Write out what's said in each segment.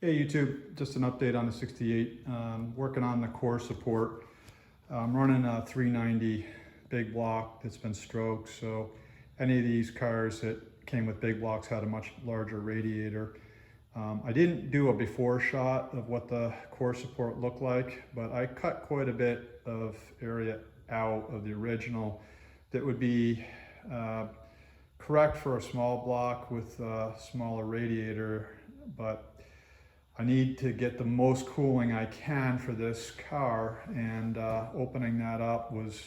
Hey YouTube, just an update on the 68. Working on the core support. I'm running a 390 big block that's been stroked, so any of these cars that came with big blocks had a much larger radiator. I didn't do a before shot of what the core support looked like, but I cut quite a bit of area out of the original that would be correct for a small block with a smaller radiator, but I need to get the most cooling I can for this car, and opening that up was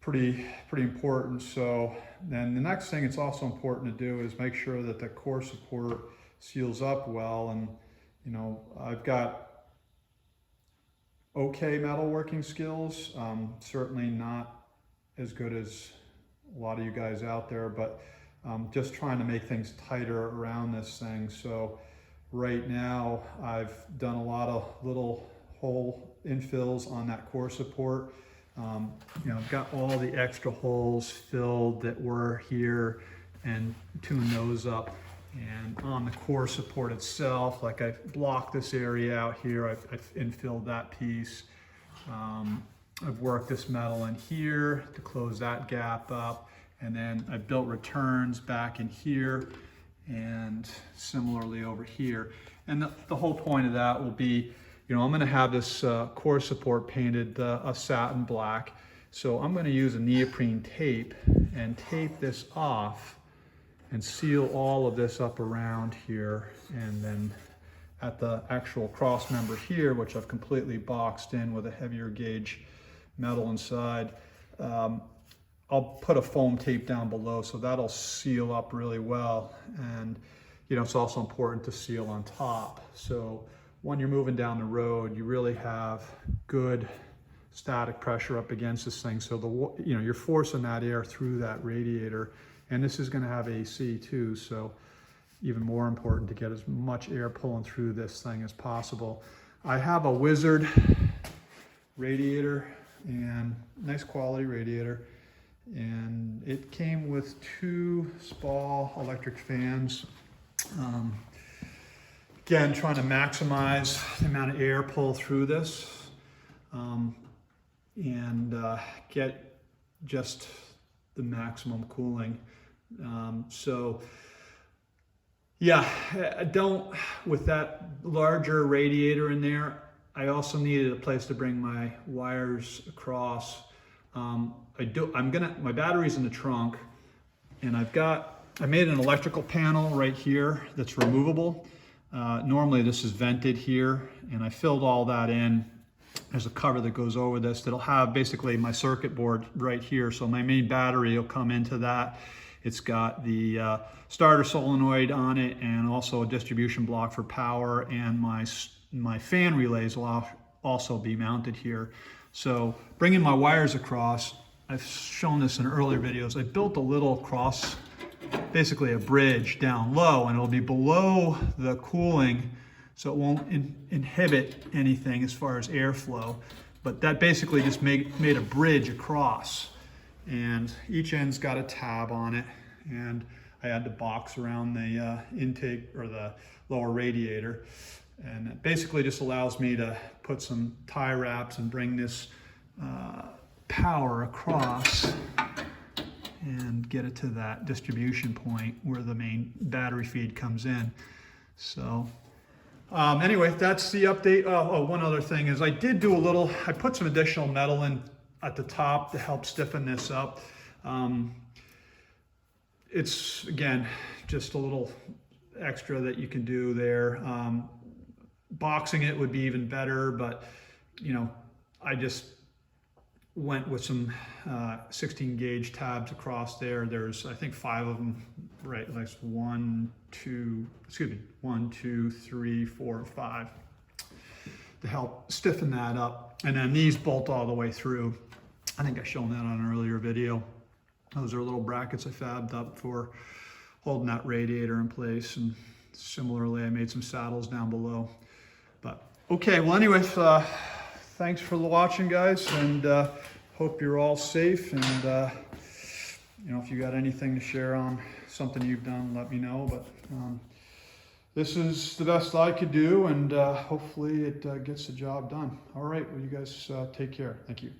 pretty important. So then the next thing it's also important to do is make sure that the core support seals up well. And you know, I've got okay metalworking skills, certainly not as good as a lot of you guys out there, but just trying to make things tighter around this thing. So right now, I've done a lot of little hole infills on that core support. You know, I've got all the extra holes filled that were here and tuned those up. And on the core support itself, like I've blocked this area out here, I've infilled that piece. I've worked this metal in here to close that gap up. And then I built returns back in here, and similarly over here. And the whole point of that will be, you know, I'm gonna have this core support painted a satin black. So I'm gonna use a neoprene tape and tape this off and seal all of this up around here. And then at the actual cross member here, which I've completely boxed in with a heavier gauge metal inside, I'll put a foam tape down below, so that'll seal up really well. And you know, it's also important to seal on top. So when you're moving down the road, you really have good static pressure up against this thing. So you know, you're forcing that air through that radiator, and this is going to have AC too. So even more important to get as much air pulling through this thing as possible. I have a Wizard radiator, and nice quality radiator. And it came with 2 Spall electric fans. Again, trying to maximize the amount of air pull through this, and get just the maximum cooling. So yeah, with that larger radiator in there, I also needed a place to bring my wires across. My battery's in the trunk, and I made an electrical panel right here that's removable. Normally this is vented here, and I filled all that in. There's a cover that goes over this that'll have basically my circuit board right here. So my main battery will come into that. It's got the starter solenoid on it, and also a distribution block for power, and my fan relays will also be mounted here. So bringing my wires across, I've shown this in earlier videos, I built a little cross, basically a bridge down low, and it'll be below the cooling, so it won't inhibit anything as far as airflow. But that basically just made a bridge across, and each end's got a tab on it, and I had to box around the intake, or the lower radiator. And it basically just allows me to put some tie wraps and bring this power across and get it to that distribution point where the main battery feed comes in. So anyway, that's the update. Oh, one other thing is I put some additional metal in at the top to help stiffen this up. It's, again, just a little extra that you can do there. Boxing it would be even better, but you know, I just went with some 16 gauge tabs across there. There's, I think, 5 of them, right? Like 1, 2, 3, 4, 5 to help stiffen that up. And then these bolt all the way through. I think I've shown that on an earlier video. Those are little brackets I fabbed up for holding that radiator in place. And similarly, I made some saddles down below. But okay, well, anyway, thanks for watching, guys, and hope you're all safe. And you know, if you got anything to share on something you've done, let me know. But this is the best I could do, and hopefully it gets the job done. All right, well, you guys take care. Thank you.